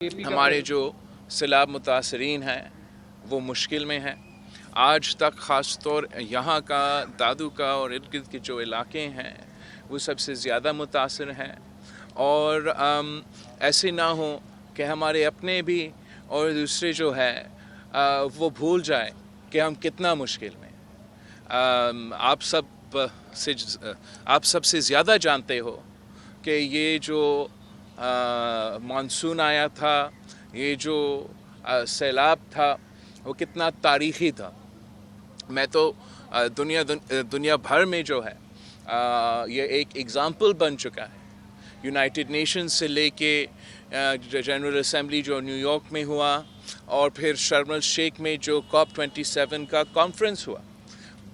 ہمارے جو سیلاب متاثرین ہیں وہ مشکل میں ہیں. آج تک خاص طور یہاں کا دادو کا اور ارد گرد کے جو علاقے ہیں وہ سب سے زیادہ متاثر ہیں. اور ایسے نہ ہوں کہ ہمارے اپنے بھی اور دوسرے جو ہے وہ بھول جائیں کہ ہم کتنا مشکل میں. آپ سب سے زیادہ جانتے ہو کہ یہ جو مانسون آیا تھا، یہ جو سیلاب تھا وہ کتنا تاریخی تھا. میں تو دنیا بھر میں جو ہے یہ ایک ایگزامپل بن چکا ہے. یونائٹڈ نیشنز سے لے کے جنرل اسمبلی جو نیو یارک میں ہوا، اور پھر شرم الشیخ میں جو COP27 کا کانفرنس ہوا،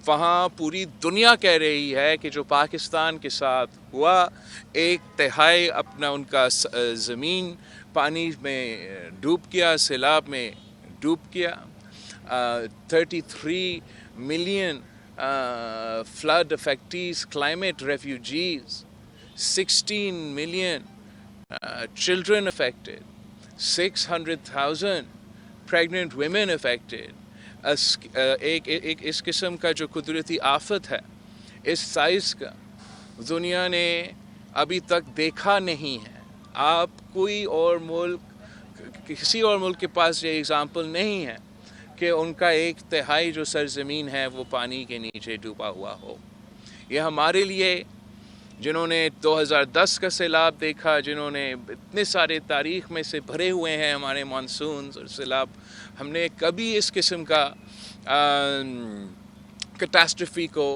وہاں پوری دنیا کہہ رہی ہے کہ جو پاکستان کے ساتھ ہوا، 1/3 اپنا ان کا زمین پانی میں ڈوب گیا، سیلاب میں ڈوب گیا. 33 million flood affectees, climate refugees, 16 million children affected, 600,000 pregnant women affected. ایک اس قسم کا جو قدرتی آفت ہے اس سائز کا دنیا نے ابھی تک دیکھا نہیں ہے. آپ کوئی اور ملک، کسی اور ملک کے پاس یہ ایگزامپل نہیں ہے کہ ان کا 1/3 جو سرزمین ہے وہ پانی کے نیچے ڈوبا ہوا ہو. یہ ہمارے لیے جنہوں نے 2010 کا سیلاب دیکھا، جنہوں نے اتنے سارے تاریخ میں سے بھرے ہوئے ہیں ہمارے مانسونز اور سیلاب، ہم نے کبھی اس قسم کا کیٹاسٹرفی کو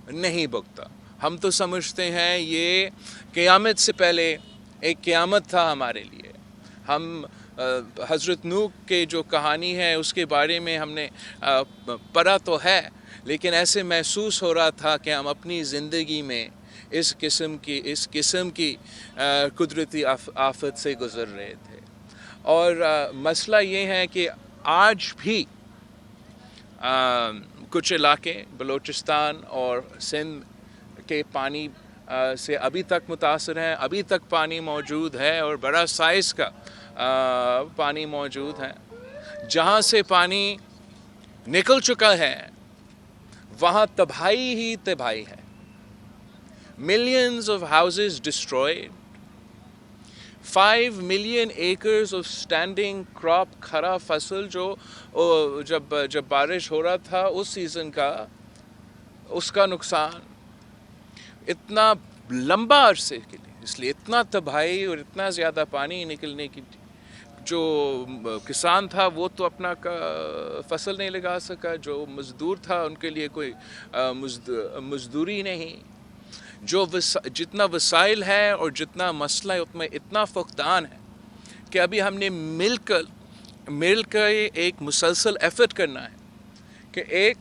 نہیں بھگتا. ہم تو سمجھتے ہیں یہ قیامت سے پہلے ایک قیامت تھا ہمارے لیے. ہم حضرت نوح کے جو کہانی ہے اس کے بارے میں ہم نے پڑھا تو ہے، لیکن ایسے محسوس ہو رہا تھا کہ ہم اپنی زندگی میں اس قسم کی قدرتی آفت سے گزر رہے تھے. اور مسئلہ یہ ہے کہ آج بھی کچھ علاقے بلوچستان اور سندھ کے پانی سے ابھی تک متاثر ہیں. ابھی تک پانی موجود ہے اور بڑا سائز کا پانی موجود ہے. جہاں سے پانی نکل چکا ہے وہاں تباہی ہی تباہی ہے. Millions of houses destroyed, 5 million acres of standing crop کھڑا فصل جو جب بارش ہو رہا تھا اس سیزن کا، اس کا نقصان اتنا لمبا عرصے کے لیے. اس لیے اتنا تباہی اور اتنا زیادہ پانی نکلنے کی، جو کسان تھا وہ تو اپنا فصل نہیں لگا سکا، جو مزدور تھا ان کے لیے کوئی مزدوری نہیں. جتنا وسائل ہے اور جتنا مسئلہ ہے اتنا اتنا فقدان ہے کہ ابھی ہم نے مل کر ایک مسلسل ایفرٹ کرنا ہے کہ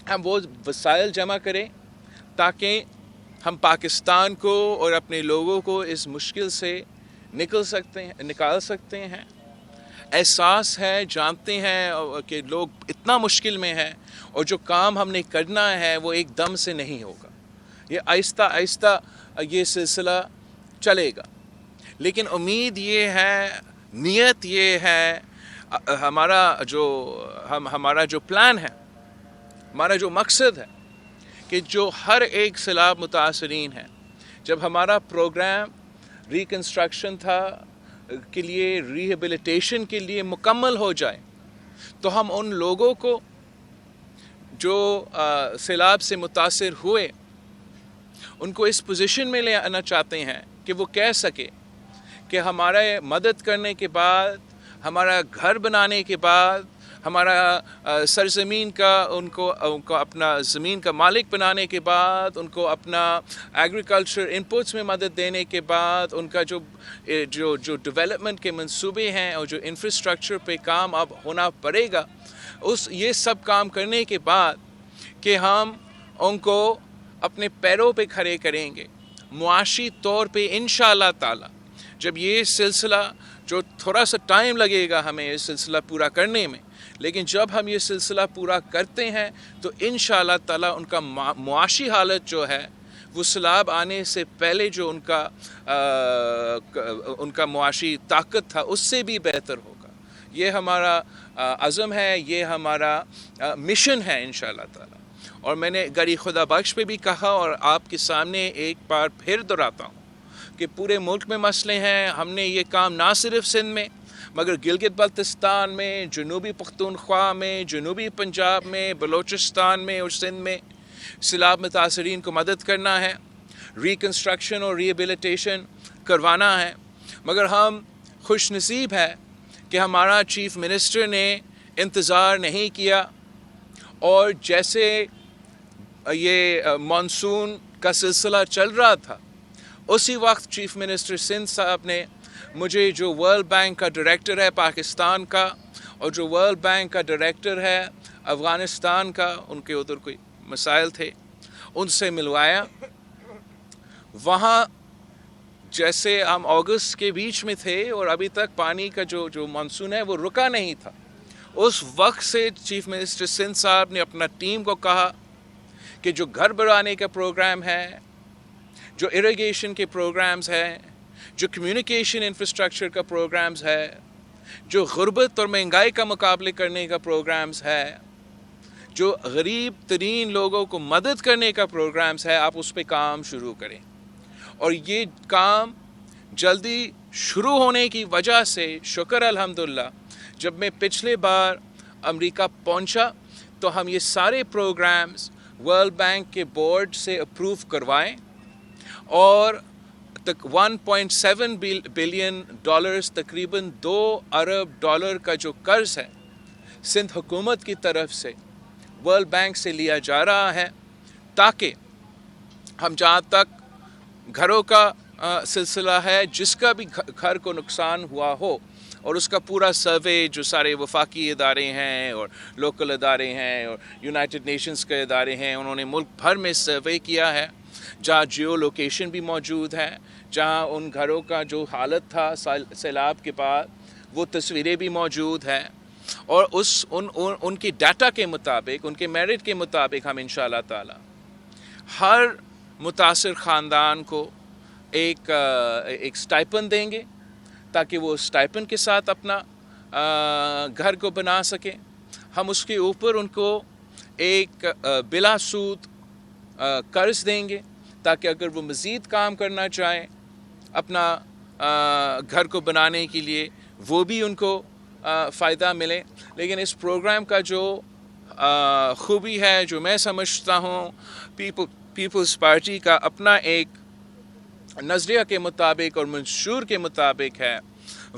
ہم وہ وسائل جمع کریں تاکہ ہم پاکستان کو اور اپنے لوگوں کو اس مشکل سے نکال سکتے ہیں. احساس ہے، جانتے ہیں کہ لوگ اتنا مشکل میں ہیں، اور جو کام ہم نے کرنا ہے وہ ایک دم سے نہیں ہوگا. یہ آہستہ آہستہ یہ سلسلہ چلے گا. لیکن امید یہ ہے، نیت یہ ہے، ہمارا جو پلان ہے، ہمارا جو مقصد ہے کہ جو ہر ایک سیلاب متاثرین ہے، جب ہمارا پروگرام ریکنسٹرکشن کے لیے، ریہیبلیٹیشن کے لیے مکمل ہو جائے تو ہم ان لوگوں کو جو سیلاب سے متاثر ہوئے ان کو اس پوزیشن میں لے آنا چاہتے ہیں کہ وہ کہہ سکے کہ ہمارا مدد کرنے کے بعد، ہمارا گھر بنانے کے بعد، ہمارا سرزمین کا ان کو اپنا زمین کا مالک بنانے کے بعد، ان کو اپنا ایگریکلچر انپوٹس میں مدد دینے کے بعد، ان کا جو ڈیولپمنٹ کے منصوبے ہیں اور جو انفراسٹرکچر پہ کام اب ہونا پڑے گا، یہ سب کام کرنے کے بعد کہ ہم ان کو اپنے پیروں پہ کھڑے کریں گے معاشی طور پہ انشاءاللہ تعالی. جب یہ سلسلہ، جو تھوڑا سا ٹائم لگے گا ہمیں یہ سلسلہ پورا کرنے میں، لیکن جب ہم یہ سلسلہ پورا کرتے ہیں تو انشاءاللہ تعالی ان کا معاشی حالت جو ہے وہ سیلاب آنے سے پہلے جو ان کا معاشی طاقت تھا اس سے بھی بہتر ہوگا. یہ ہمارا عزم ہے, یہ ہمارا مشن ہے انشاءاللہ تعالی. اور میں نے گری خدا بخش پہ بھی کہا اور آپ کے سامنے ایک بار پھر دہراتا ہوں کہ پورے ملک میں مسئلے ہیں. ہم نے یہ کام نہ صرف سندھ میں مگر گلگت بلتستان میں, جنوبی پختونخوا میں, جنوبی پنجاب میں, بلوچستان میں اور سندھ میں سیلاب متاثرین کو مدد کرنا ہے, ریکنسٹرکشن اور ریہیبلیٹیشن کروانا ہے. مگر ہم خوش نصیب ہے کہ ہمارا چیف منسٹر نے انتظار نہیں کیا, اور جیسے یہ مانسون کا سلسلہ چل رہا تھا اسی وقت چیف منسٹر سندھ صاحب نے مجھے جو ورلڈ بینک کا ڈائریکٹر ہے پاکستان کا اور جو ورلڈ بینک کا ڈائریکٹر ہے افغانستان کا, ان کے ادھر کوئی مسائل تھے, ان سے ملوایا. وہاں جیسے ہم اگست کے بیچ میں تھے اور ابھی تک پانی کا جو مانسون ہے وہ رکا نہیں تھا, اس وقت سے چیف منسٹر سندھ صاحب نے اپنا ٹیم کو کہا کہ جو گھر بنانے کا پروگرام ہے, جو اریگیشن کے پروگرامز ہیں, جو کمیونیکیشن انفراسٹرکچر کا پروگرامز ہے, جو غربت اور مہنگائی کا مقابلے کرنے کا پروگرامز ہے, جو غریب ترین لوگوں کو مدد کرنے کا پروگرامز ہے, آپ اس پہ کام شروع کریں. اور یہ کام جلدی شروع ہونے کی وجہ سے شکر الحمدللہ جب میں پچھلے بار امریکہ پہنچا تو ہم یہ سارے پروگرامز ورلڈ بینک کے بورڈ سے اپروو کروائیں, اور 1.7 بلین ڈالرز تقریباً $2 ارب کا جو قرض ہے سندھ حکومت کی طرف سے ورلڈ بینک سے لیا جا رہا ہے, تاکہ ہم جہاں تک گھروں کا سلسلہ ہے, جس کا بھی گھر کو نقصان ہوا ہو اور اس کا پورا سروے, جو سارے وفاقی ادارے ہیں اور لوکل ادارے ہیں اور یونائٹڈ نیشنز کے ادارے ہیں, انہوں نے ملک بھر میں سروے کیا ہے, جہاں جیو لوکیشن بھی موجود ہے, جہاں ان گھروں کا جو حالت تھا سیلاب کے بعد وہ تصویریں بھی موجود ہیں, اور ان کی ڈیٹا کے مطابق, ان کے میرٹ کے مطابق ہم انشاءاللہ تعالی ہر متاثر خاندان کو ایک سٹائپن دیں گے, تاکہ وہ سٹائپن کے ساتھ اپنا گھر کو بنا سکیں. ہم اس کے اوپر ان کو ایک بلا سود قرض دیں گے, تاکہ اگر وہ مزید کام کرنا چاہیں اپنا گھر کو بنانے کے لیے وہ بھی ان کو فائدہ ملے. لیکن اس پروگرام کا جو خوبی ہے, جو میں سمجھتا ہوں پیپلز پارٹی کا اپنا ایک نظریہ کے مطابق اور منشور کے مطابق ہے,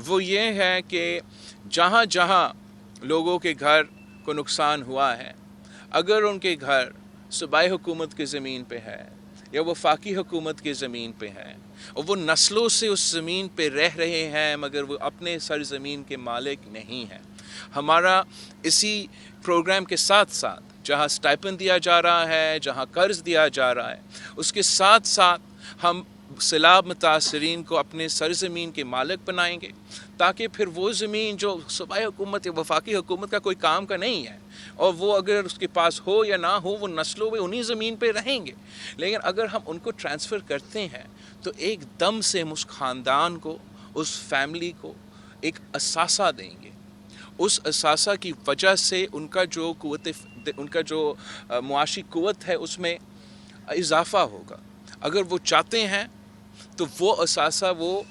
وہ یہ ہے کہ جہاں جہاں لوگوں کے گھر کو نقصان ہوا ہے, اگر ان کے گھر صوبائی حکومت کی زمین پہ ہے یا وفاقی حکومت کی زمین پہ ہے, اور وہ نسلوں سے اس زمین پہ رہ رہے ہیں مگر وہ اپنے سرزمین کے مالک نہیں ہیں, ہمارا اسی پروگرام کے ساتھ ساتھ جہاں سٹائپن دیا جا رہا ہے, جہاں قرض دیا جا رہا ہے, اس کے ساتھ ساتھ ہم سیلاب متاثرین کو اپنے سرزمین کے مالک بنائیں گے, تاکہ پھر وہ زمین جو صوبائی حکومت یا وفاقی حکومت کا کوئی کام کا نہیں ہے, اور وہ اگر اس کے پاس ہو یا نہ ہو, وہ نسلوں میں انہی زمین پہ رہیں گے. لیکن اگر ہم ان کو ٹرانسفر کرتے ہیں تو ایک دم سے ہم اس خاندان کو, اس فیملی کو ایک اثاثہ دیں گے. اس اثاثہ کی وجہ سے ان کا جو معاشی قوت ہے اس میں اضافہ ہوگا. اگر وہ چاہتے ہیں تو وہ اثاثہ وہ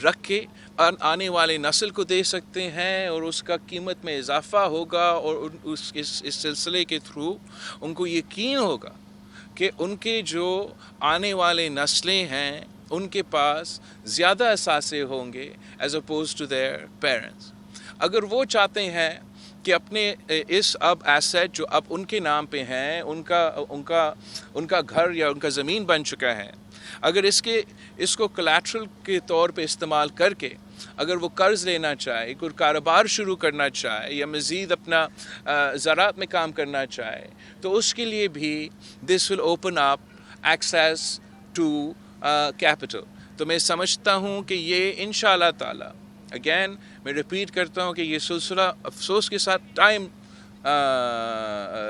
رکھ کے آنے والے نسل کو دے سکتے ہیں, اور اس کا قیمت میں اضافہ ہوگا, اور اس سلسلے کے تھرو ان کو یقین ہوگا کہ ان کے جو آنے والے نسلیں ہیں ان کے پاس زیادہ اثاثے ہوں گے as opposed to their parents. اگر وہ چاہتے ہیں کہ اپنے اس اب ایسٹ جو اب ان کے نام پہ ہیں, ان کا گھر یا ان کا زمین بن چکا ہے, اگر اس کو کولیٹرل کے طور پہ استعمال کر کے اگر وہ قرض لینا چاہے, کوئی کاروبار شروع کرنا چاہے یا مزید اپنا زراعت میں کام کرنا چاہے, تو اس کے لیے بھی this will open up access to capital. تو میں سمجھتا ہوں کہ یہ انشاءاللہ تعالی, اگین میں ریپیٹ کرتا ہوں کہ یہ سلسلہ افسوس کے ساتھ ٹائم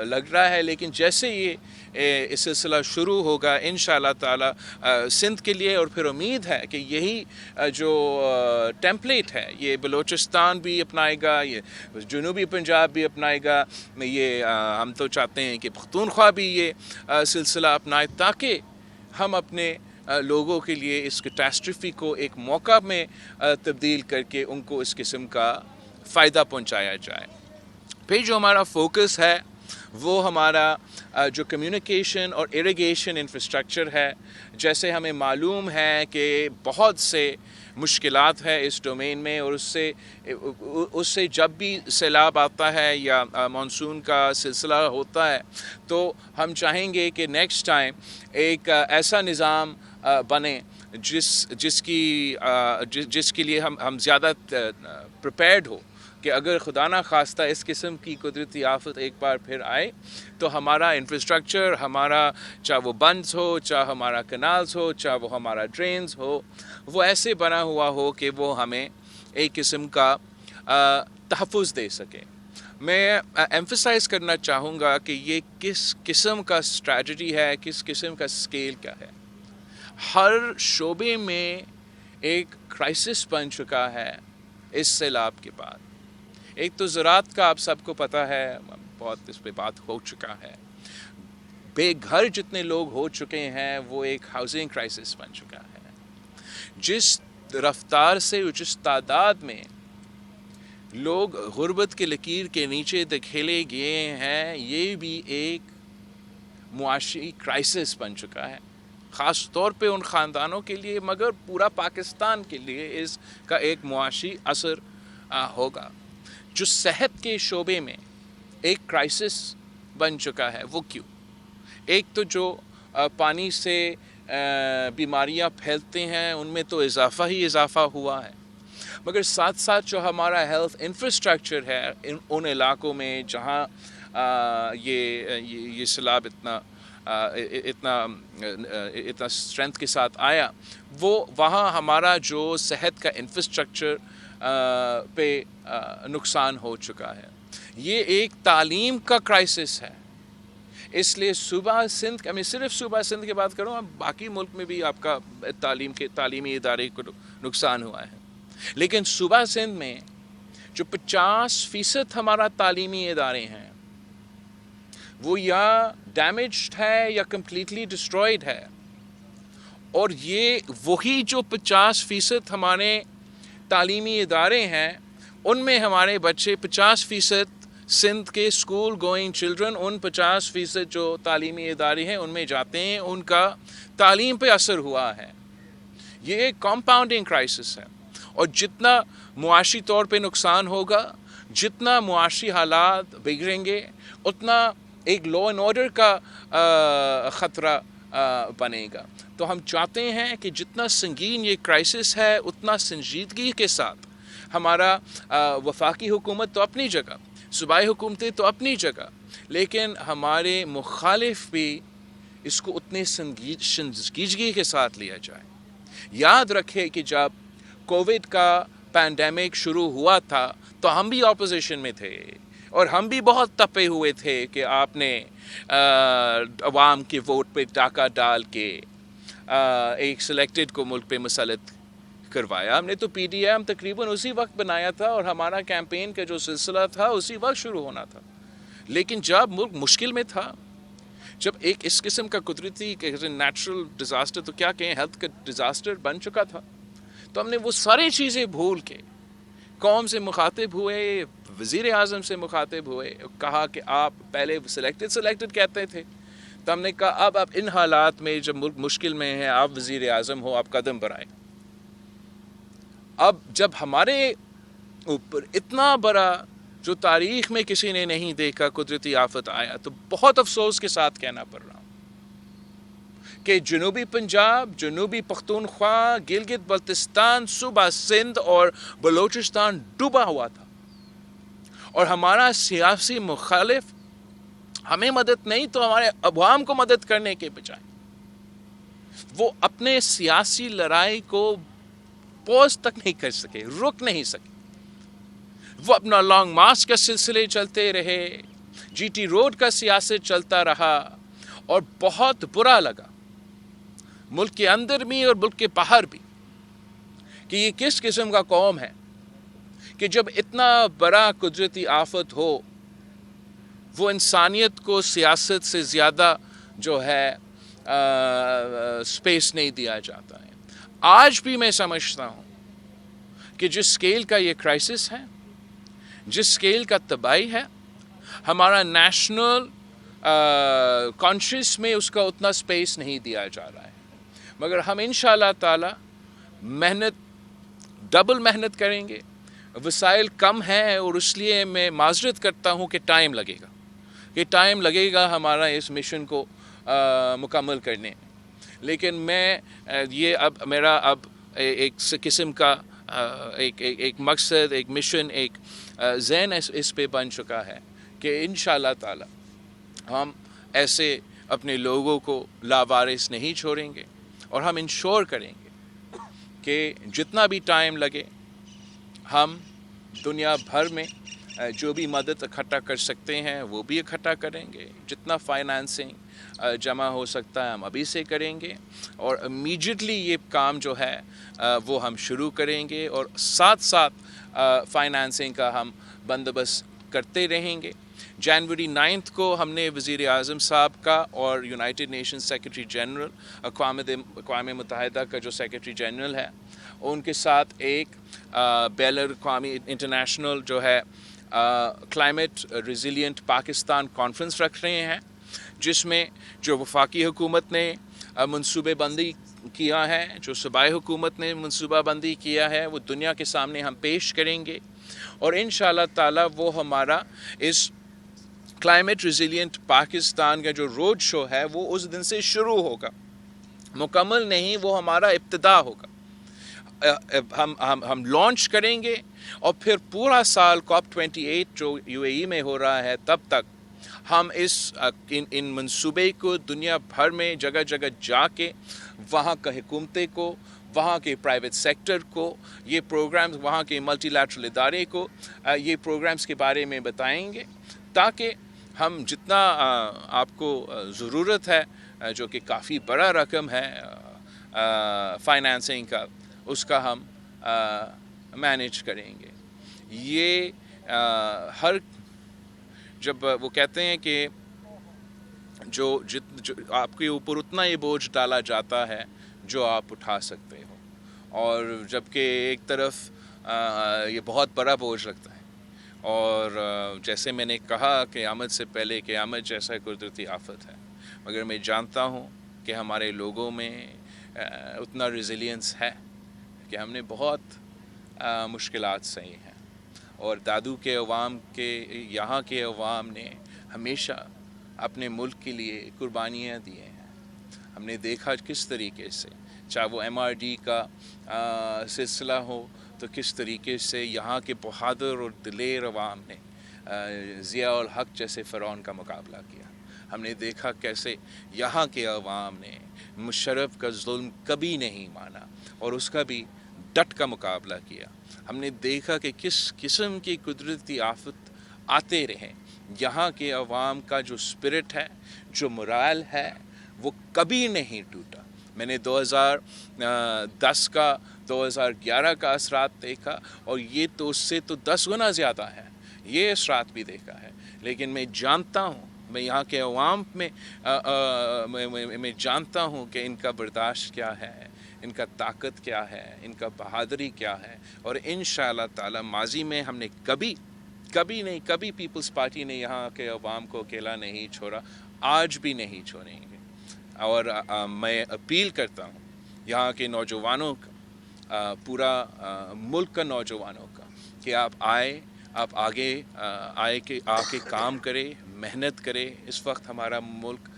لگ رہا ہے, لیکن جیسے یہ یہ سلسلہ شروع ہوگا انشاءاللہ تعالی سندھ کے لیے، اور پھر امید ہے کہ یہی جو ٹیمپلیٹ ہے یہ بلوچستان بھی اپنائے گا، یہ جنوبی پنجاب بھی اپنائے گا، یہ ہم تو چاہتے ہیں کہ پختونخوا بھی یہ سلسلہ اپنائے، تاکہ ہم اپنے لوگوں کے لیے اس کیٹاسٹرفی کو ایک موقع میں تبدیل کر کے ان کو اس قسم کا فائدہ پہنچایا جائے۔ پھر جو ہمارا فوکس ہے وہ ہمارا جو کمیونیکیشن اور ایریگیشن انفراسٹرکچر ہے، جیسے ہمیں معلوم ہے کہ بہت سے مشکلات ہے اس ڈومین میں، اور اس سے جب بھی سیلاب آتا ہے یا مانسون کا سلسلہ ہوتا ہے تو ہم چاہیں گے کہ نیکسٹ ٹائم ایک ایسا نظام بنے جس کے لیے ہم زیادہ پریپیئرڈ ہو کہ اگر خدا نہ خواستہ اس قسم کی قدرتی آفت ایک بار پھر آئے تو ہمارا انفراسٹرکچر، ہمارا چاہے وہ بندز ہو، چاہے ہمارا کینالز ہو، چاہے وہ ہمارا ڈرینز ہو، وہ ایسے بنا ہوا ہو کہ وہ ہمیں ایک قسم کا تحفظ دے سکے۔ میں ایمفسائز کرنا چاہوں گا کہ یہ کس قسم کا اسٹریٹجی ہے، کس قسم کا اسکیل کیا ہے۔ ہر شعبے میں ایک کرائسس بن چکا ہے اس سیلاب کے بعد۔ ایک تو زراعت کا آپ سب کو پتہ ہے، بہت اس پہ بات ہو چکا ہے، بے گھر جتنے لوگ ہو چکے ہیں وہ ایک ہاؤسنگ کرائسس بن چکا ہے۔ جس رفتار سے، جس تعداد میں لوگ غربت کے لکیر کے نیچے دھکیلے گئے ہیں، یہ بھی ایک معاشی کرائسس بن چکا ہے، خاص طور پہ ان خاندانوں کے لیے، مگر پورا پاکستان کے لیے اس کا ایک معاشی اثر ہوگا۔ جو صحت کے شعبے میں ایک کرائسس بن چکا ہے، وہ کیوں؟ ایک تو جو پانی سے بیماریاں پھیلتے ہیں ان میں تو اضافہ ہوا ہے، مگر ساتھ ساتھ جو ہمارا ہیلتھ انفراسٹرکچر ہے ان علاقوں میں جہاں یہ سیلاب اتنا اسٹرینتھ کے ساتھ آیا، وہاں ہمارا جو صحت کا انفراسٹرکچر پہ نقصان ہو چکا ہے۔ یہ ایک تعلیم کا کرائسس ہے، اس لیے صوبہ سندھ، میں صرف صوبہ سندھ کی بات کروں، باقی ملک میں بھی آپ کا تعلیمی ادارے کو نقصان ہوا ہے، لیکن صوبہ سندھ میں جو 50% ہمارا تعلیمی ادارے ہیں وہ یا ڈیمیجڈ ہے یا کمپلیٹلی ڈسٹرائیڈ ہے، اور یہ وہی جو 50% ہمارے تعلیمی ادارے ہیں ان میں ہمارے بچے 50% سندھ کے اسکول گوئنگ چلڈرن ان 50% جو تعلیمی ادارے ہیں ان میں جاتے ہیں، ان کا تعلیم پہ اثر ہوا ہے۔ یہ ایک کمپاؤنڈنگ کرائسس ہے، اور جتنا معاشی طور پہ نقصان ہوگا، جتنا معاشی حالات بگڑیں گے، اتنا ایک لا اینڈ آرڈر کا خطرہ بنے گا۔ تو ہم چاہتے ہیں کہ جتنا سنگین یہ کرائسس ہے اتنا سنجیدگی کے ساتھ ہمارا وفاقی حکومت تو اپنی جگہ، صوبائی حکومتیں تو اپنی جگہ، لیکن ہمارے مخالف بھی اس کو اتنے سنجیدگی کے ساتھ لیا جائے۔ یاد رکھے کہ جب کووڈ کا پینڈیمک شروع ہوا تھا تو ہم بھی اپوزیشن میں تھے، اور ہم بھی بہت تپے ہوئے تھے کہ آپ نے عوام کے ووٹ پہ ڈاکہ ڈال کے ایک سلیکٹڈ کو ملک پہ مسلط کروایا۔ ہم نے تو پی ڈی ایم تقریباً اسی وقت بنایا تھا، اور ہمارا کیمپین کا جو سلسلہ تھا اسی وقت شروع ہونا تھا، لیکن جب ملک مشکل میں تھا، جب ایک اس قسم کا قدرتی نیچرل ڈیزاسٹر، تو کیا کہیں ہیلتھ کا ڈیزاسٹر بن چکا تھا، تو ہم نے وہ ساری چیزیں بھول کے قوم سے مخاطب ہوئے، وزیر اعظم سے مخاطب ہوئے، کہا کہ آپ پہلے سلیکٹڈ کہتے تھے، تو ہم نے کہا اب ان حالات میں جب ملک مشکل میں ہے، آپ وزیر اعظم ہو، آپ قدم بڑھائیں۔ اب جب ہمارے اوپر اتنا بڑا جو تاریخ میں کسی نے نہیں دیکھا قدرتی آفت آیا، تو بہت افسوس کے ساتھ کہنا پڑ رہا ہوں کہ جنوبی پنجاب، جنوبی پختونخوا، گلگت بلتستان، صوبہ سندھ اور بلوچستان ڈوبا ہوا تھا، اور ہمارا سیاسی مخالف ہمیں مدد نہیں تو ہمارے عوام کو مدد کرنے کے بجائے وہ اپنے سیاسی لڑائی کو پوز تک نہیں کر سکے، رک نہیں سکے، وہ اپنا لانگ مارچ کا سلسلے چلتے رہے، جی ٹی روڈ کا سیاست چلتا رہا، اور بہت برا لگا ملک کے اندر بھی اور ملک کے باہر بھی کہ یہ کس قسم کا قوم ہے کہ جب اتنا بڑا قدرتی آفت ہو وہ انسانیت کو سیاست سے زیادہ جو ہے سپیس نہیں دیا جاتا ہے. آج بھی میں سمجھتا ہوں کہ جس سکیل کا یہ کرائسس ہے، جس سکیل کا تباہی ہے، ہمارا نیشنل کانشیس میں اس کا اتنا سپیس نہیں دیا جا رہا ہے. مگر ہم انشاءاللہ تعالی ڈبل محنت کریں گے. وسائل کم ہیں اور اس لیے میں معذرت کرتا ہوں کہ ٹائم لگے گا ہمارا اس مشن کو مکمل کرنے میں. لیکن میں یہ میرا ایک قسم کا ایک مقصد، ایک مشن، ایک ذہن اس پہ بن چکا ہے کہ انشاءاللہ تعالی ہم ایسے اپنے لوگوں کو لاوارث نہیں چھوڑیں گے اور ہم انشور کریں گے کہ جتنا بھی ٹائم لگے ہم دنیا بھر میں جو بھی مدد اکٹھا کر سکتے ہیں وہ بھی اکٹھا کریں گے. جتنا فائنانسنگ جمع ہو سکتا ہے ہم ابھی سے کریں گے اور امیجیٹلی یہ کام جو ہے وہ ہم شروع کریں گے اور ساتھ ساتھ فائنانسنگ کا ہم بندوبست کرتے رہیں گے. جنوری 9 کو ہم نے وزیر اعظم صاحب کا اور یونائٹڈ نیشن سیکرٹری جنرل، اقوام متحدہ کا جو سیکرٹری جنرل ہے، ان کے ساتھ ایک بین الاقوامی انٹرنیشنل جو ہے کلائمیٹ ریزیلینٹ پاکستان کانفرنس رکھ رہے ہیں، جس میں جو وفاقی حکومت نے منصوبے بندی کیا ہے، جو صوبائی حکومت نے منصوبہ بندی کیا ہے، وہ دنیا کے سامنے ہم پیش کریں گے اور انشاءاللہ تعالی وہ ہمارا اس کلائمیٹ ریزیلینٹ پاکستان کا جو روڈ شو ہے وہ اس دن سے شروع ہوگا، مکمل نہیں، وہ ہمارا ابتدا ہوگا. ہم لانچ کریں گے اور پھر پورا سال COP 28 جو UAE میں ہو رہا ہے تب تک ہم ان منصوبے کو دنیا بھر میں جگہ جگہ جا کے وہاں کا حکومتیں کو، وہاں کے پرائیویٹ سیکٹر کو یہ پروگرامز، وہاں کے ملٹی لیٹرل ادارے کو یہ پروگرامز کے بارے میں بتائیں گے تاکہ ہم جتنا آپ کو ضرورت ہے جو کہ کافی بڑا رقم ہے فائنانسنگ کا، اس کا ہم مینیج کریں گے. یہ جب وہ کہتے ہیں کہ جو آپ کے اوپر اتنا ہی بوجھ ڈالا جاتا ہے جو آپ اٹھا سکتے ہو، اور جبکہ ایک طرف یہ بہت بڑا بوجھ لگتا ہے. اور جیسے میں نے کہا قیامت سے پہلے قیامت جیسا قدرتی آفت ہے، مگر میں جانتا ہوں کہ ہمارے لوگوں میں اتنا ریزیلینس ہے کہ ہم نے بہت مشکلات سہی ہیں. اور دادو کے عوام کے، یہاں کے عوام نے ہمیشہ اپنے ملک کے لیے قربانیاں دی ہیں. ہم نے دیکھا کس طریقے سے، چاہے وہ MRD کا سلسلہ ہو تو کس طریقے سے یہاں کے بہادر اور دلیر عوام نے ضیاء الحق جیسے فرعون کا مقابلہ کیا. ہم نے دیکھا کیسے یہاں کے عوام نے مشرف کا ظلم کبھی نہیں مانا اور اس کا بھی ڈٹ کا مقابلہ کیا. ہم نے دیکھا کہ کس قسم کی قدرتی آفت آتے رہے، یہاں کے عوام کا جو اسپرٹ ہے، جو مرال ہے، وہ کبھی نہیں ٹوٹا. میں نے 2010 کا 2011 کا اثرات دیکھا اور یہ تو اس سے تو 10 گنا زیادہ ہے، یہ اثرات بھی دیکھا ہے. لیکن میں جانتا ہوں، میں یہاں کے عوام میں جانتا ہوں کہ ان کا برداشت کیا ہے، ان کا طاقت کیا ہے، ان کا بہادری کیا ہے. اور انشاءاللہ تعالی ماضی میں ہم نے کبھی پیپلز پارٹی نے یہاں کے عوام کو اکیلا نہیں چھوڑا، آج بھی نہیں چھوڑیں گے. اور میں اپیل کرتا ہوں یہاں کے نوجوانوں کا، پورا ملک کا نوجوانوں کا، کہ آپ آگے آئے کہ آ کے کام کرے، محنت کرے. اس وقت ہمارا ملک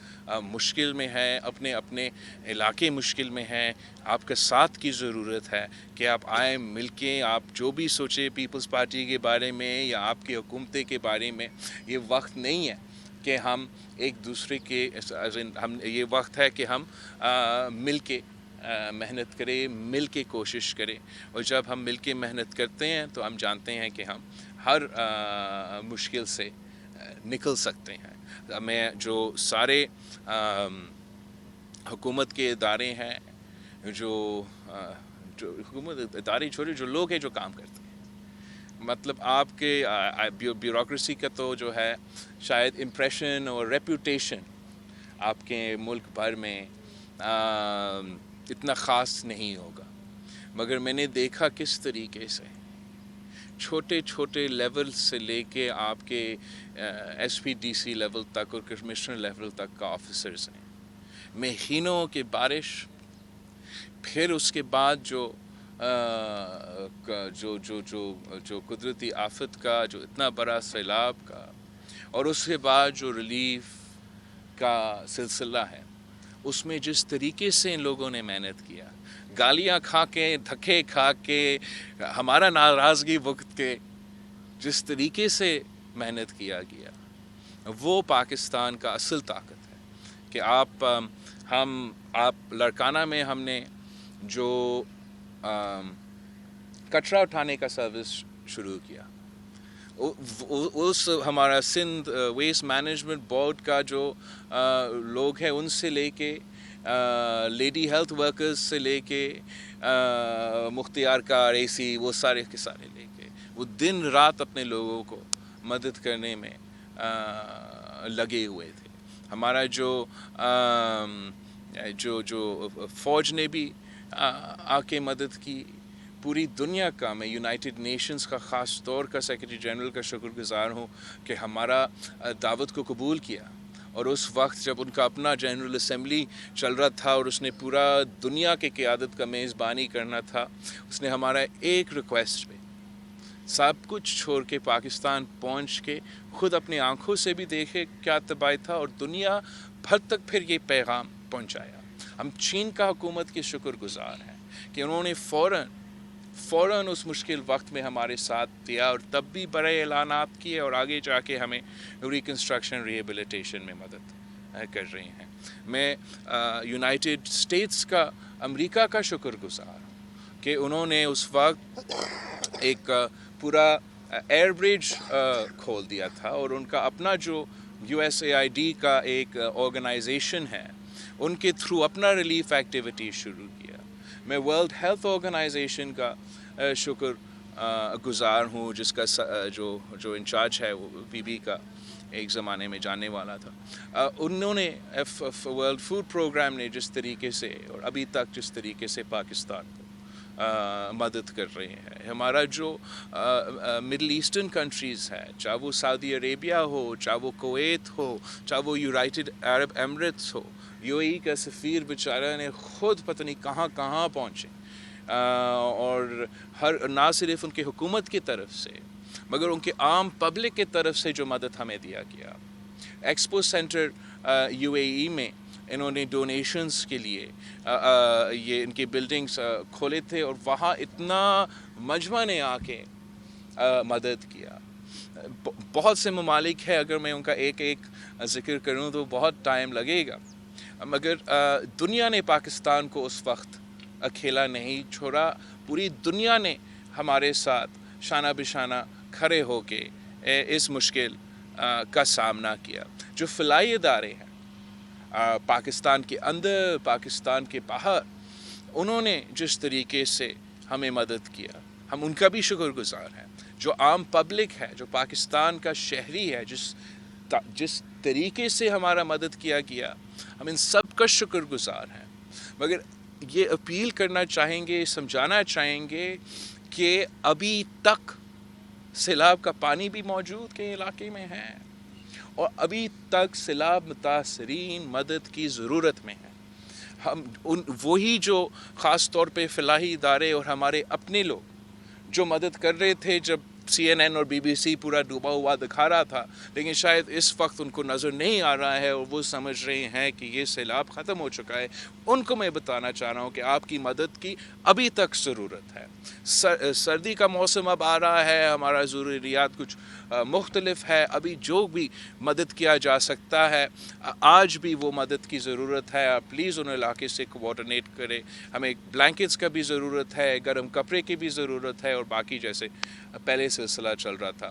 مشکل میں ہے، اپنے علاقے مشکل میں ہے. آپ کا ساتھ کی ضرورت ہے کہ آپ آئیں، مل کے آپ جو بھی سوچیں پیپلز پارٹی کے بارے میں یا آپ کی حکومتیں کے بارے میں. یہ وقت نہیں ہے کہ ہم ایک دوسرے کے، یہ وقت ہے کہ ہم مل کے محنت کریں، مل کے کوشش کریں. اور جب ہم مل کے محنت کرتے ہیں تو ہم جانتے ہیں کہ ہم ہر مشکل سے نکل سکتے ہیں. میں جو سارے حکومت کے ادارے ہیں, جو حکومت ادارے چھوڑے, جو لوگ ہیں جو کام کرتے ہیں, مطلب آپ کے بیوروکریسی کا تو جو ہے شاید امپریشن اور ریپوٹیشن آپ کے ملک بھر میں اتنا خاص نہیں ہوگا, مگر میں نے دیکھا کس طریقے سے چھوٹے چھوٹے لیول سے لے کے آپ کے S P D C level تک اور کمشنر لیول تک کا آفیسرز ہیں, مہینوں کی بارش, پھر اس کے بعد جو قدرتی آفت کا جو اتنا بڑا سیلاب کا, اور اس کے بعد جو ریلیف کا سلسلہ ہے, اس میں جس طریقے سے ان لوگوں نے محنت کیا, گالیاں کھا کے, دھکے کھا کے, ہمارا ناراضگی وقت کے, جس طریقے سے محنت کیا گیا, وہ پاکستان کا اصل طاقت ہے. کہ آپ لڑکانہ میں ہم نے جو کچرا اٹھانے کا سروس شروع کیا, اس ہمارا سندھ ویسٹ مینجمنٹ بورڈ کا جو لوگ ہیں, ان سے لے کے لیڈی ہیلتھ ورکرز سے لے کے مختار کار اے سی, وہ سارے کے سارے لے کے, وہ دن رات اپنے لوگوں کو مدد کرنے میں لگے ہوئے تھے. ہمارا جو فوج نے بھی آ کے مدد کی, پوری دنیا کا, میں یونائٹڈ نیشنز کا خاص طور کا سیکرٹری جنرل کا شکر گزار ہوں کہ ہمارا دعوت کو قبول کیا. اور اس وقت جب ان کا اپنا جنرل اسمبلی چل رہا تھا اور اس نے پورا دنیا کے قیادت کا میزبانی کرنا تھا, اس نے ہمارا ایک ریکویسٹ پہ سب کچھ چھوڑ کے پاکستان پہنچ کے خود اپنی آنکھوں سے بھی دیکھے کیا تباہی تھا, اور دنیا بھر تک پھر یہ پیغام پہنچایا. ہم چین کا حکومت کے شکر گزار ہیں کہ انہوں نے فوراً اس مشکل وقت میں ہمارے ساتھ دیا, اور تب بھی بڑے اعلانات کیے, اور آگے جا کے ہمیں ریکنسٹرکشن ریہیبلیٹیشن میں مدد کر رہے ہیں. میں یونائٹڈ اسٹیٹس کا, امریکہ کا شکر گزار ہوں کہ انہوں نے اس وقت ایک پورا ایئر برج کھول دیا تھا, اور ان کا اپنا جو USAID کا ایک آرگنائزیشن ہے, ان کے تھرو اپنا ریلیف ایکٹیویٹی شروع کیا. میں ورلڈ ہیلتھ آرگنائزیشن کا شکر گزار ہوں, جس کا جو انچارج ہے وہ بی کا ایک زمانے میں جاننے والا تھا. انہوں نے ورلڈ فوڈ پروگرام نے جس طریقے سے اور ابھی تک جس طریقے سے پاکستان کو مدد کر رہے ہیں. ہمارا جو مڈل ایسٹرن کنٹریز ہے, چاہے وہ سعودی عربیہ ہو, چاہے وہ کویت ہو, چاہے وہ یونائٹڈ عرب ایمریٹس ہو, UAE کا سفیر بیچارہ نے خود پتہ نہیں کہاں کہاں پہنچے, اور نہ صرف ان کی حکومت کی طرف سے مگر ان کے عام پبلک کی طرف سے جو مدد ہمیں دیا گیا. ایکسپو سینٹر UAE میں انہوں نے ڈونیشنز کے لیے یہ ان کی بلڈنگز کھولے تھے, اور وہاں اتنا مجمع نے آ کے مدد کیا. بہت سے ممالک ہیں, اگر میں ان کا ایک ایک ذکر کروں تو بہت ٹائم لگے گا, مگر دنیا نے پاکستان کو اس وقت اکیلا نہیں چھوڑا. پوری دنیا نے ہمارے ساتھ شانہ بشانہ کھڑے ہو کے اس مشکل کا سامنا کیا. جو فلاحی ادارے ہیں پاکستان کے اندر, پاکستان کے باہر, انہوں نے جس طریقے سے ہمیں مدد کیا, ہم ان کا بھی شکر گزار ہیں. جو عام پبلک ہے, جو پاکستان کا شہری ہے, جس طریقے سے ہمارا مدد کیا گیا, ہم ان سب کا شکر گزار ہیں. مگر یہ اپیل کرنا چاہیں گے, سمجھانا چاہیں گے کہ ابھی تک سیلاب کا پانی بھی موجود کے علاقے میں ہے, اور ابھی تک سیلاب متاثرین مدد کی ضرورت میں ہیں. ہم وہی جو خاص طور پہ فلاحی ادارے اور ہمارے اپنے لوگ جو مدد کر رہے تھے, جب CNN اور BBC پورا ڈوبا ہوا دکھا رہا تھا, لیکن شاید اس وقت ان کو نظر نہیں آ رہا ہے اور وہ سمجھ رہے ہیں کہ یہ سیلاب ختم ہو چکا ہے, ان کو میں بتانا چاہ رہا ہوں کہ آپ کی مدد کی ابھی تک ضرورت ہے. سردی کا موسم اب آ رہا ہے, ہمارا ضروریات کچھ مختلف ہے, ابھی جو بھی مدد کیا جا سکتا ہے آج بھی وہ مدد کی ضرورت ہے. آپ پلیز ان علاقے سے کوآرڈینیٹ کریں. ہمیں بلینکٹس کا بھی ضرورت ہے, گرم کپڑے کی بھی ضرورت ہے, اور باقی جیسے پہلے سلسلہ چل رہا تھا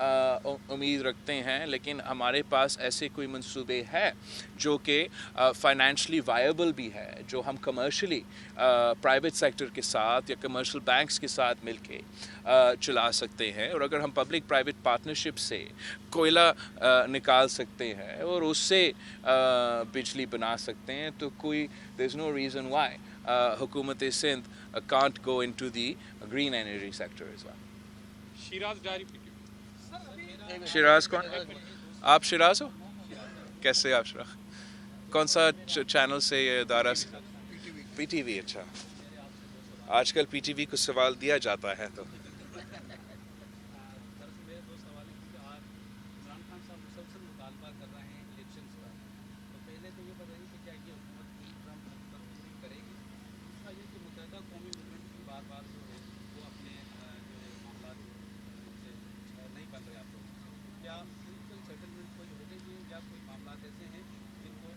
امید رکھتے ہیں، لیکن ہمارے پاس ایسے کوئی منصوبے ہیں جو کہ فائنینشلی وائبل بھی ہے، جو ہم کمرشلی پرائیویٹ سیکٹر کے ساتھ یا کمرشل بینکس کے ساتھ مل کے چلا سکتے ہیں، اور اگر ہم پبلک پرائیویٹ پارٹنرشپ سے کوئلہ نکال سکتے ہیں اور اس سے بجلی بنا سکتے ہیں تو کوئی there is no reason why حکومت Sindh can't go into the green energy sector as well. Shiraz diary P T V. Shiraz کون؟ آپ شیراز ہو؟ کیسے آپ شیراز؟ کون سا چینل سے یہ ادارہ سے؟ P T V. اچھا، آج کل پی ٹی وی کو سوال دیا جاتا ہے تو میرے دو سوال ہیں کہ آج عمران خان صاحب مسلسل مطالبہ کر رہے ہیں الیکشنز کا، تو پہلے تو یہ بتائیے کہ کیا یہ حکومت پوری طرح پوری کرے گی؟ دوسرا یہ کہ متحدہ قومی موومنٹ کی بار بار جو ہے وہ اپنے جو ہے معاملات سے نہیں بن رہے آپ لوگ، کیا پولیٹیکل سیٹلمنٹ کوئی ہو گئی ہے یا کوئی معاملات ایسے ہیں جن کو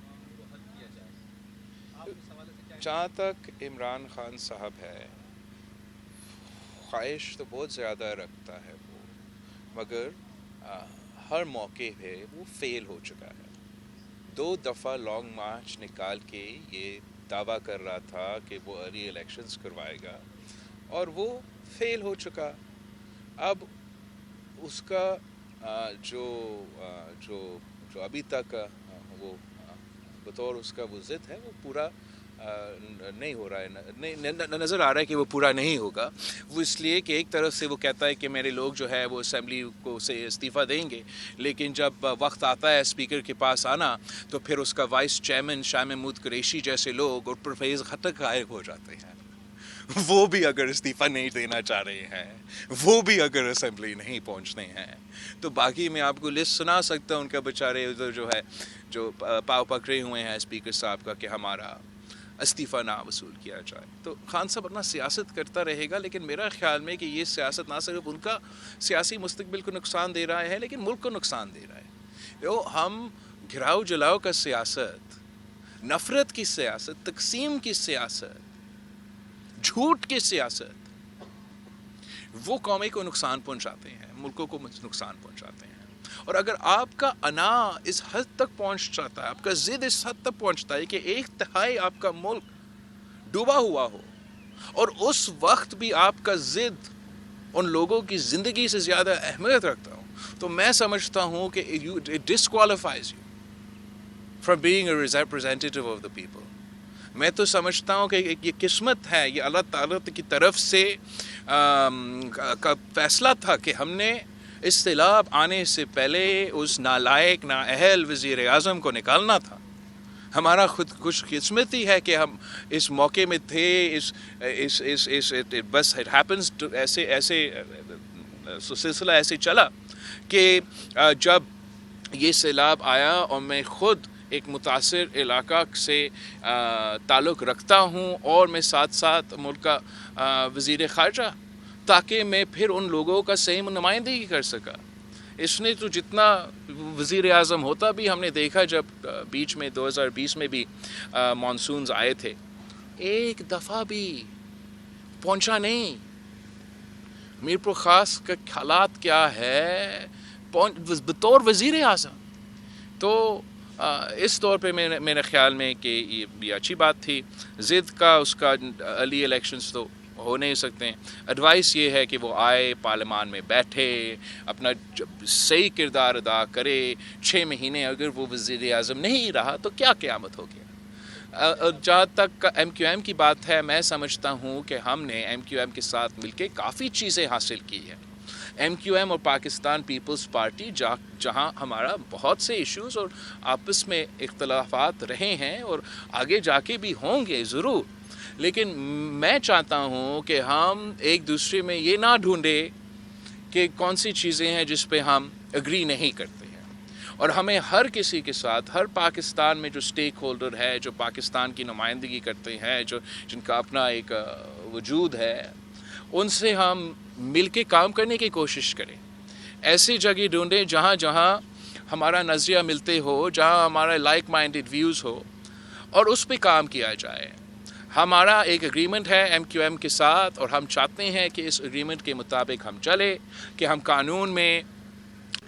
حل کیا جائے؟ آپ اس حوالے سے کیا؟ جہاں تک عمران خان صاحب ہے، خواہش تو بہت زیادہ رکھتا ہے وہ، مگر ہر موقع پہ وہ فیل ہو چکا ہے۔ 2 دفعہ لانگ مارچ نکال کے یہ دعویٰ کر رہا تھا کہ وہ ارلی الیکشنز کروائے گا اور وہ فیل ہو چکا۔ اب اس کا جو ابھی تک وہ بطور اس کا وہ ضد ہے وہ پورا نہیں ہو رہا ہے، نظر آ رہا ہے کہ وہ پورا نہیں ہوگا۔ وہ اس لیے کہ ایک طرف سے وہ کہتا ہے کہ میرے لوگ جو ہے وہ اسمبلی کو سے استعفیٰ دیں گے، لیکن جب وقت آتا ہے اسپیکر کے پاس آنا تو پھر اس کا وائس چیئرمین شاہ محمود قریشی جیسے لوگ اور پروفیسر خٹک غائب ہو جاتے ہیں۔ وہ بھی اگر استعفیٰ نہیں دینا چاہ رہے ہیں، وہ بھی اگر اسمبلی نہیں پہنچتے ہیں، تو باقی میں آپ کو لسٹ سنا سکتا ہوں ان کا بیچارے ادھر جو ہے جو پاؤ پکڑے ہوئے ہیں اسپیکر صاحب کا کہ ہمارا استعفیٰ نہ وصول کیا جائے۔ تو خان صاحب اپنا سیاست کرتا رہے گا، لیکن میرا خیال میں کہ یہ سیاست نہ صرف ان کا سیاسی مستقبل کو نقصان دے رہا ہے لیکن ملک کو نقصان دے رہا ہے۔ ہم گھراؤ جلاؤ کا سیاست، نفرت کی سیاست، تقسیم کی سیاست، جھوٹ کی سیاست، وہ قومی کو نقصان پہنچاتے ہیں، ملکوں کو نقصان پہنچاتے ہیں۔ اور اگر آپ کا انا اس حد تک پہنچ جاتا ہے، آپ کا ضد اس حد تک پہنچتا ہے کہ 1/3 آپ کا ملک ڈوبا ہوا ہو اور اس وقت بھی آپ کا ضد ان لوگوں کی زندگی سے زیادہ اہمیت رکھتا ہوں، تو میں سمجھتا ہوں کہ it disqualifies you from being a representative of the people۔ میں تو سمجھتا ہوں کہ یہ قسمت ہے، یہ اللہ تعالیٰ کی طرف سے کا فیصلہ تھا کہ ہم نے اصطلاح آنے سے پہلے اس نالائق نااہل وزیر اعظم کو نکالنا تھا۔ ہمارا خود خوش قسمتی ہے کہ ہم اس موقع میں تھے، بس it happens to ایسے سلسلہ ایسے چلا کہ جب یہ سیلاب آیا اور میں خود ایک متاثر علاقہ سے تعلق رکھتا ہوں اور میں ساتھ ساتھ ملک کا وزیر خارجہ، تاکہ میں پھر ان لوگوں کا صحیح نمائندگی کر سکا۔ اس نے تو جتنا وزیر اعظم ہوتا بھی ہم نے دیکھا، جب بیچ میں 2020 میں بھی مانسونز آئے تھے، ایک دفعہ بھی پہنچا نہیں۔ میرپور خاص کا حالات کیا ہے بطور وزیر اعظم؟ تو اس طور پہ میرے خیال میں کہ یہ اچھی بات تھی۔ ضد کا اس کا ارلی الیکشنز تو ہو نہیں سکتے ہیں۔ ایڈوائس یہ ہے کہ وہ آئے، پارلیمان میں بیٹھے، اپنا صحیح کردار ادا کرے۔ 6 مہینے اگر وہ وزیر اعظم نہیں رہا تو کیا قیامت ہو گیا۔ جہاں تک ایم کیو ایم کی بات ہے، میں سمجھتا ہوں کہ ہم نے ایم کیو ایم کے ساتھ مل کے کافی چیزیں حاصل کی ہیں۔ ایم کیو ایم اور پاکستان پیپلز پارٹی جہاں ہمارا بہت سے ایشوز اور آپس میں اختلافات رہے ہیں اور آگے جا کے بھی ہوں گے ضرور، لیکن میں چاہتا ہوں کہ ہم ایک دوسرے میں یہ نہ ڈھونڈیں کہ کون سی چیزیں ہیں جس پہ ہم اگری نہیں کرتے ہیں، اور ہمیں ہر کسی کے ساتھ، ہر پاکستان میں جو سٹیک ہولڈر ہے، جو پاکستان کی نمائندگی کرتے ہیں، جن کا اپنا ایک وجود ہے، ان سے ہم مل کے کام کرنے کی کوشش کریں۔ ایسی جگہ ڈھونڈیں جہاں ہمارا نظریہ ملتے ہو، جہاں ہمارا لائک مائنڈڈ ویوز ہو، اور اس پہ کام کیا جائے۔ ہمارا ایک اگریمنٹ ہے ایم کیو ایم کے ساتھ، اور ہم چاہتے ہیں کہ اس اگریمنٹ کے مطابق ہم چلے، کہ ہم قانون میں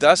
10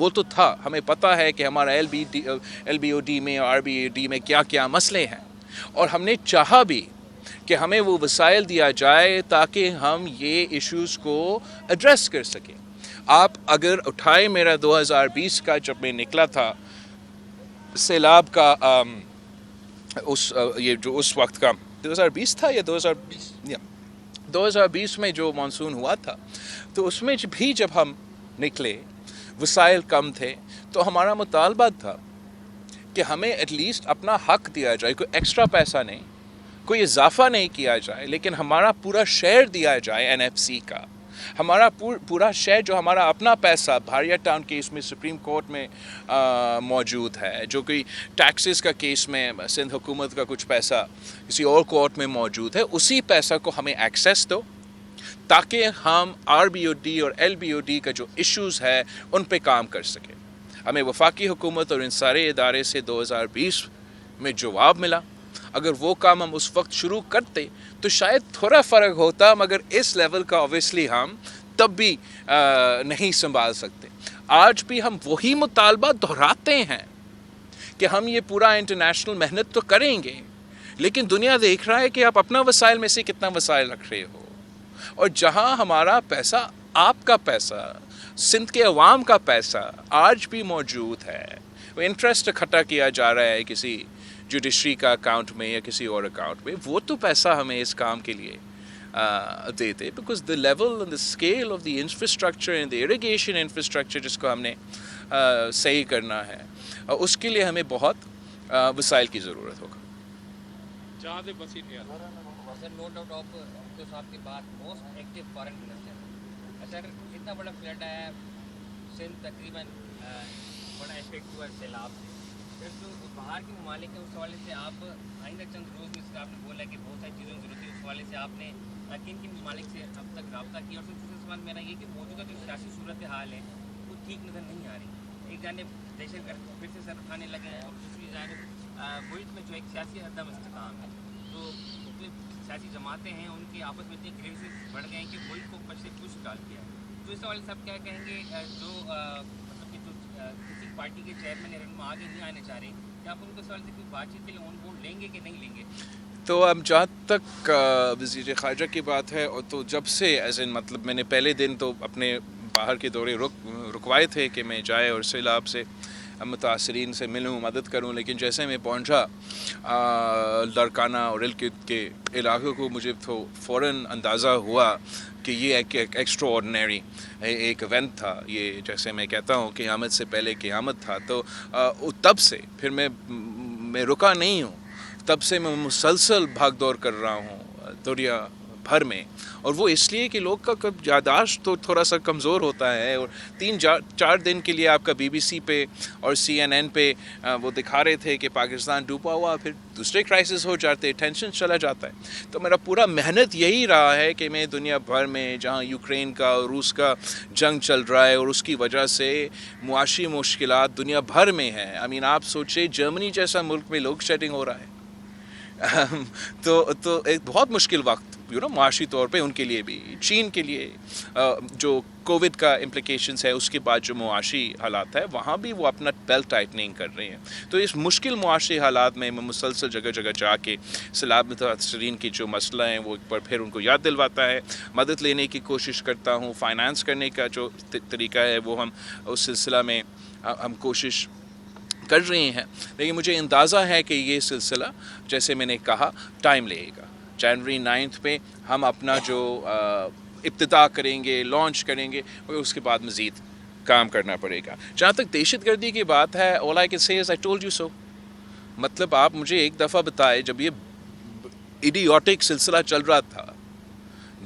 وہ تو تھا, ہمیں پتہ ہے کہ ہمارا ایل بی او ڈی میں اور آر بی او ڈی میں کیا کیا مسئلے ہیں, اور ہم نے چاہا بھی کہ ہمیں وہ وسائل دیا جائے تاکہ ہم یہ ایشوز کو ایڈریس کر سکیں. آپ اگر اٹھائے میرا 2020 کا جب میں نکلا تھا سیلاب کا, یہ جو اس وقت کا 2020 تھا یا 2020 میں جو مانسون ہوا تھا, تو اس میں بھی جب ہم نکلے وسائل کم تھے, تو ہمارا مطالبہ تھا کہ ہمیں ایٹ لیسٹ اپنا حق دیا جائے, کوئی ایکسٹرا پیسہ نہیں, کوئی اضافہ نہیں کیا جائے, لیکن ہمارا پورا شیئر دیا جائے این ایف سی کا, ہمارا پورا شیئر جو ہمارا اپنا پیسہ بھاریا ٹاؤن کیس میں سپریم کورٹ میں موجود ہے, جو کوئی ٹیکسز کا کیس میں سندھ حکومت کا کچھ پیسہ کسی اور کورٹ میں موجود ہے, اسی پیسہ کو ہمیں ایکسیس دو تاکہ ہم آر بی او ڈی اور ایل بی او ڈی کا جو ایشوز ہے ان پہ کام کر سکیں. ہمیں وفاقی حکومت اور ان سارے ادارے سے 2020 میں جواب ملا. اگر وہ کام ہم اس وقت شروع کرتے تو شاید تھوڑا فرق ہوتا, مگر اس لیول کا اوبیسلی ہم تب بھی نہیں سنبھال سکتے. آج بھی ہم وہی مطالبہ دہراتے ہیں کہ ہم یہ پورا انٹرنیشنل محنت تو کریں گے, لیکن دنیا دیکھ رہا ہے کہ آپ اپنا وسائل میں سے کتنا وسائل رکھ رہے ہو, اور جہاں ہمارا پیسہ, آپ کا پیسہ, سندھ کے عوام کا پیسہ آج بھی موجود ہے, وہ انٹرسٹ اکٹھا کیا جا رہا ہے کسی جوڈیشری کا اکاؤنٹ میں یا کسی اور اکاؤنٹ میں, وہ تو پیسہ ہمیں اس کام کے لیے دیتے, because the level and the scale of the infrastructure and the irrigation infrastructure جس کو ہم نے صحیح کرنا ہے, اس کے لیے ہمیں بہت وسائل کی ضرورت ہوگا. جہاں سے بسی تھے نو ڈاؤٹ آف تو صاحب کی بات موسٹ ایکٹیو فارن منسٹر. اچھا, اگر اتنا بڑا فلڈ آیا ہے سندھ تقریباً بڑا افیکٹ ہوا ہے سیلاب سے, پھر جو باہر کے ممالک ہیں اس حوالے سے آپ آئندہ چند روز میں اس کا آپ نے بولا کہ بہت ساری چیزوں کی ضرورت ہے, اس حوالے سے آپ نے کن کن ممالک سے اب تک رابطہ کیا, اور سب سے سوال میرا یہ کہ موجودہ جو سیاسی صورت حال ہے وہ ٹھیک نظر نہیں آ رہی. ایک جانب دہشت گرد پھر سے سر اٹھانے لگے ہیں, اور دوسری جانب ملک میں جو ایک سیاسی عدم استحکام ہے, تو مختلف سیاسی جماعتیں ہیں ان کے آپس میں اتنے گریویسز بڑھ گئے ہیں کہ ملک کو پچھلے کچھ ڈال دیا ہے. تو اس حوالے سے آپ کیا کہیں گے, جو مطلب کہ جو کسی پارٹی کے چیئرمین یا رہنما آگے نہیں آنے چاہ رہے, کیا آپ ان کو سوال سے کوئی بات چیت کے لیے آن بورڈ لیں گے کہ نہیں لیں گے؟ تو اب جہاں تک وزیر خارجہ کی بات ہے, تو جب سے ایز ان مطلب میں نے پہلے دن تو اپنے باہر کے دورے رکوائے تھے کہ میں جائے اور سیلاب سے متاثرین سے ملوں, مدد کروں, لیکن جیسے میں پہنچا لڑکانہ اور الکت کے علاقوں کو, مجھے تو فوراً اندازہ ہوا کہ یہ ایک ایکسٹرا آرڈنری ایک ایونٹ تھا. یہ جیسے میں کہتا ہوں قیامت سے پہلے قیامت تھا. تو تب سے پھر میں رکا نہیں ہوں, تب سے میں مسلسل بھاگ دوڑ کر رہا ہوں دنیا بھر میں, اور وہ اس لیے کہ لوگ کا یادداشت تو تھوڑا سا کمزور ہوتا ہے, اور 3-4 دن کے لیے آپ کا BBC پہ اور CNN پہ وہ دکھا رہے تھے کہ پاکستان ڈوبا ہوا, پھر دوسرے کرائسس ہو جاتے, ٹینشن چلا جاتا ہے. تو میرا پورا محنت یہی رہا ہے کہ میں دنیا بھر میں جہاں یوکرین کا اور روس کا جنگ چل رہا ہے اور اس کی وجہ سے معاشی مشکلات دنیا بھر میں ہیں. آپ سوچے جرمنی جیسا ملک میں لوڈ شیڈنگ ہو رہا ہے, تو ایک بہت مشکل وقت معاشی طور پہ ان کے لیے بھی, چین کے لیے جو کووڈ کا امپلیکیشنز ہے اس کے بعد جو معاشی حالات ہے وہاں بھی وہ اپنا بیلٹ ٹائٹننگ کر رہے ہیں. تو اس مشکل معاشی حالات میں مسلسل جگہ جگہ جا کے سیلاب متاثرین کی جو مسئلہ ہیں وہ ایک بار پھر ان کو یاد دلواتا ہے, مدد لینے کی کوشش کرتا ہوں. فائنانس کرنے کا جو طریقہ ہے وہ ہم اس سلسلہ میں ہم کوشش کر رہے ہیں, لیکن مجھے اندازہ ہے کہ یہ سلسلہ جیسے میں نے کہا ٹائم لے گا. جنوری 9 پہ ہم اپنا جو ابتدا کریں گے, لانچ کریں گے, اس کے بعد مزید کام کرنا پڑے گا. جہاں تک دہشت گردی کی بات ہے, all I can say is I told you so. مطلب آپ مجھے ایک دفعہ بتائے, جب یہ ایڈیوٹک سلسلہ چل رہا تھا,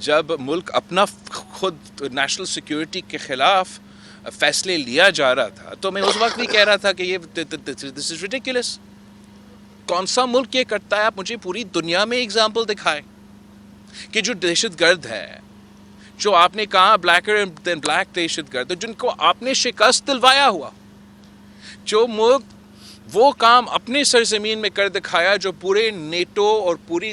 جب ملک اپنا خود نیشنل سیکیورٹی کے خلاف فیصلے لیا جا رہا تھا, تو میں اس وقت بھی کہہ رہا تھا کہ یہ دس از ریڈیکولس. کون سا ملک یہ کرتا ہے؟ آپ مجھے پوری دنیا میں اگزامپل دکھائیں کہ جو دہشت گرد ہے, جو آپ نے کہا بلیکر دین بلیک دہشت گرد, جن کو آپ نے شکست دلوایا ہوا, جو ملک وہ کام اپنے سرزمین میں کر دکھایا جو پورے نیٹو اور پوری